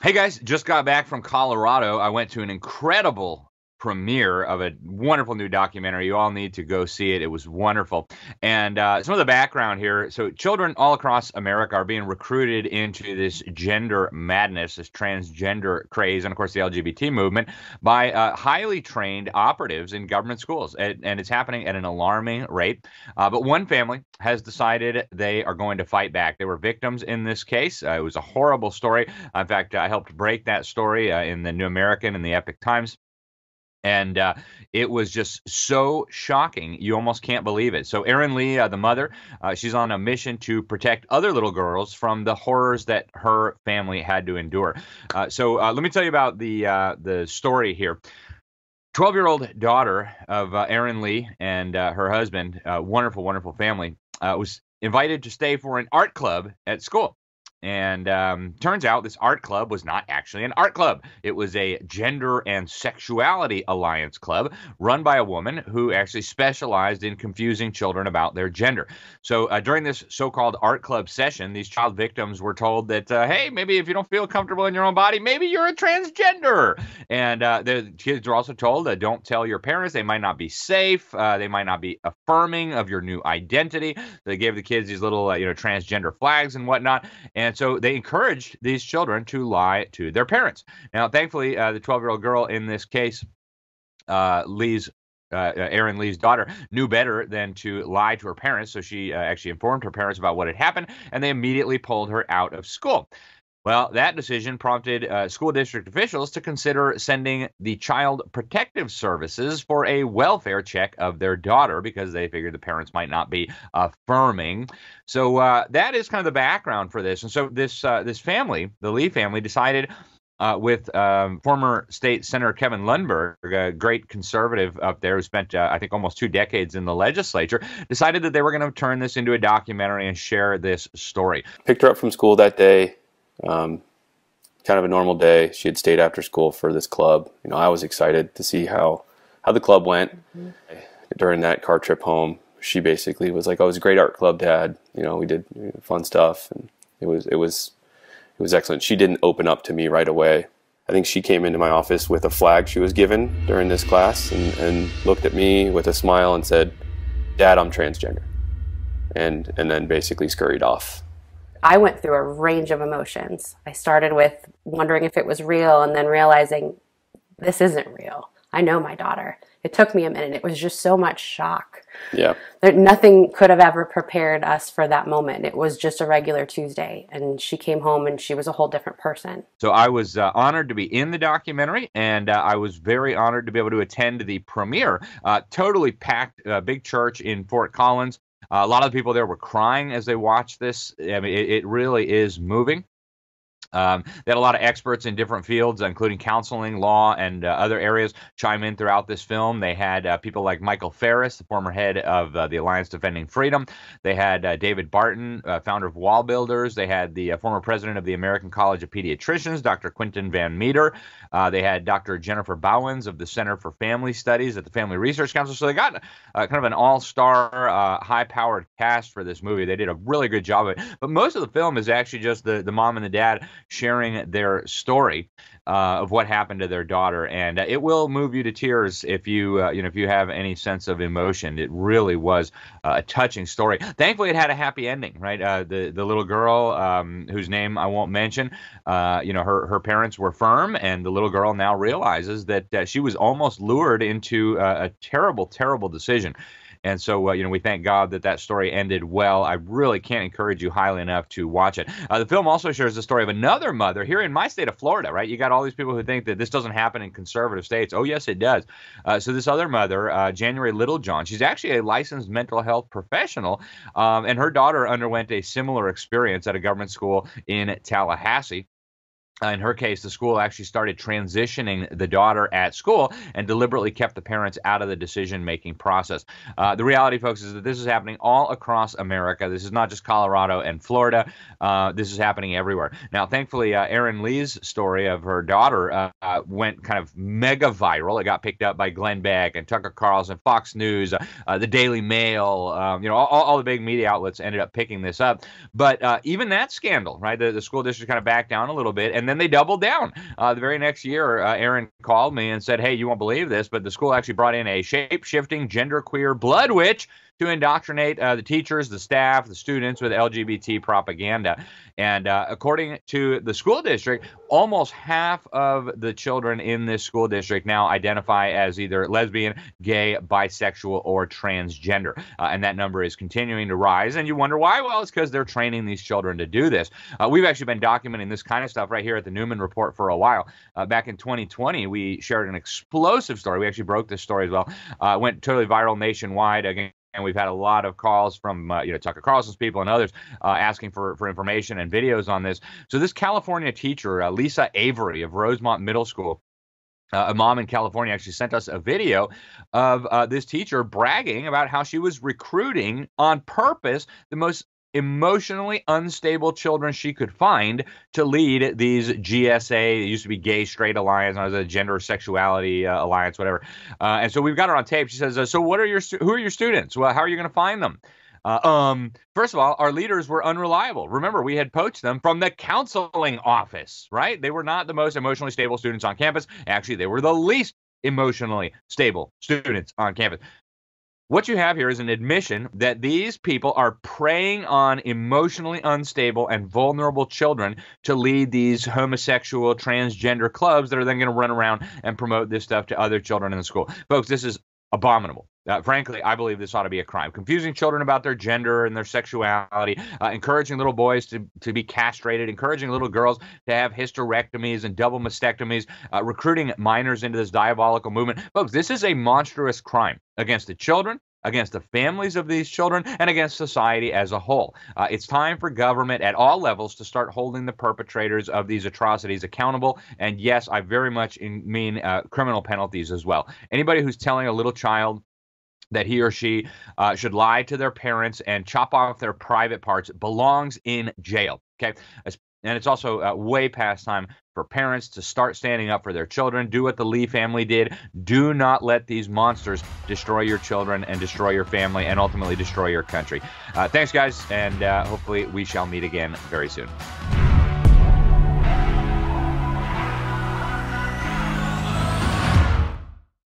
Hey guys, just got back from Colorado. I went to an incredible premiere of a wonderful new documentary. You all need to go see it. It was wonderful. And some of the background here. So, children all across America are being recruited into this gender madness, this transgender craze, and of course, the LGBT movement by highly trained operatives in government schools. And it's happening at an alarming rate. But one family has decided they are going to fight back. They were victims in this case. It was a horrible story. In fact, I helped break that story in the New American and the Epic Times. And it was just so shocking. You almost can't believe it. So Erin Lee, the mother, she's on a mission to protect other little girls from the horrors that her family had to endure. So let me tell you about the story here. 12-year-old daughter of Erin Lee and her husband, wonderful, wonderful family, was invited to stay for an art club at school. And turns out this art club was not actually an art club. It was a gender and sexuality alliance club run by a woman who actually specialized in confusing children about their gender. So during this so-called art club session, these child victims were told that, hey, maybe if you don't feel comfortable in your own body, maybe you're a transgender. And the kids were also told, don't tell your parents. They might not be safe. They might not be affirming of your new identity. They gave the kids these little, transgender flags and whatnot. And so they encouraged these children to lie to their parents. Now, thankfully, the 12-year-old girl in this case, Erin Lee's daughter, knew better than to lie to her parents. So she actually informed her parents about what had happened, and they immediately pulled her out of school. Well, that decision prompted school district officials to consider sending the Child Protective Services for a welfare check of their daughter because they figured the parents might not be affirming. So that is kind of the background for this. And so this family, the Lee family, decided with former state Senator Kevin Lundberg, a great conservative up there who spent, I think, almost 2 decades in the legislature, decided that they were going to turn this into a documentary and share this story. Picked her up from school that day. Kind of a normal day. She had stayed after school for this club. I was excited to see how the club went. Mm-hmm. During that car trip home, she basically was like, "Oh, it was a great art club, Dad. We did fun stuff, and it was excellent." She didn't open up to me right away. I think she came into my office with a flag she was given during this class and looked at me with a smile and said, "Dad, I'm transgender," and then basically scurried off. I went through a range of emotions. I started with wondering if it was real and then realizing this isn't real. I know my daughter. It took me a minute. It was just so much shock. Yeah. Nothing could have ever prepared us for that moment. It was just a regular Tuesday, and she came home and she was a whole different person. So I was honored to be in the documentary, and I was very honored to be able to attend the premiere. Totally packed, big church in Fort Collins. A lot of the people there were crying as they watched this. I mean, it really is moving. They had a lot of experts in different fields, including counseling, law, and other areas, chime in throughout this film. They had people like Michael Ferris, the former head of the Alliance Defending Freedom. They had David Barton, founder of Wall Builders. They had the former president of the American College of Pediatricians, Dr. Quinton Van Meter. They had Dr. Jennifer Bowens of the Center for Family Studies at the Family Research Council. So they got kind of an all-star, high-powered cast for this movie. They did a really good job of it. But most of the film is actually just the mom and the dad sharing their story of what happened to their daughter, and it will move you to tears if you if you have any sense of emotion. It really was a touching story. Thankfully, it had a happy ending, right? The little girl, whose name I won't mention, her parents were firm, and the little girl now realizes that she was almost lured into a terrible, terrible decision. And so, we thank God that story ended well. I really can't encourage you highly enough to watch it. The film also shares the story of another mother here in my state of Florida, right? You got all these people who think that this doesn't happen in conservative states. Oh, yes, it does. So this other mother, January Littlejohn, she's actually a licensed mental health professional, and her daughter underwent a similar experience at a government school in Tallahassee. In her case, the school actually started transitioning the daughter at school and deliberately kept the parents out of the decision-making process. The reality, folks, is that this is happening all across America. This is not just Colorado and Florida. This is happening everywhere. Now, thankfully, Erin Lee's story of her daughter went kind of mega viral. It got picked up by Glenn Beck and Tucker Carlson, Fox News, the Daily Mail. All the big media outlets ended up picking this up. But even that scandal, right, the school district kind of backed down a little bit, and And then they doubled down. The very next year, Erin called me and said, hey, you won't believe this, but the school actually brought in a shape-shifting, genderqueer blood witch to indoctrinate the teachers, the staff, the students with LGBT propaganda. And according to the school district, almost half of the children in this school district now identify as either lesbian, gay, bisexual, or transgender. And that number is continuing to rise. And you wonder why? Well, it's because they're training these children to do this. We've actually been documenting this kind of stuff right here at the Newman Report for a while. Back in 2020, we shared an explosive story. We actually broke this story as well. Went totally viral nationwide. Again, and we've had a lot of calls from Tucker Carlson's people and others asking for information and videos on this. So this California teacher, Lisa Avery of Rosemont Middle School, a mom in California, actually sent us a video of this teacher bragging about how she was recruiting on purpose the most emotionally unstable children she could find to lead these GSA. It used to be Gay Straight Alliance. Now it's a Gender Sexuality Alliance, whatever. And so we've got her on tape. She says, so who are your students? Well, how are you going to find them? First of all, our leaders were unreliable. Remember, we had poached them from the counseling office, right? They were not the most emotionally stable students on campus. Actually, they were the least emotionally stable students on campus. What you have here is an admission that these people are preying on emotionally unstable and vulnerable children to lead these homosexual, transgender clubs that are then going to run around and promote this stuff to other children in the school. Folks, this is abominable. Frankly, I believe this ought to be a crime. Confusing children about their gender and their sexuality, encouraging little boys to be castrated, encouraging little girls to have hysterectomies and double mastectomies, recruiting minors into this diabolical movement. Folks, this is a monstrous crime against the children, against the families of these children, and against society as a whole. It's time for government at all levels to start holding the perpetrators of these atrocities accountable. And yes, I very much mean criminal penalties as well. Anybody who's telling a little child that he or she should lie to their parents and chop off their private parts belongs in jail. Okay. And it's also way past time for parents to start standing up for their children. Do what the Lee family did. Do not let these monsters destroy your children and destroy your family and ultimately destroy your country. Thanks, guys, and hopefully we shall meet again very soon.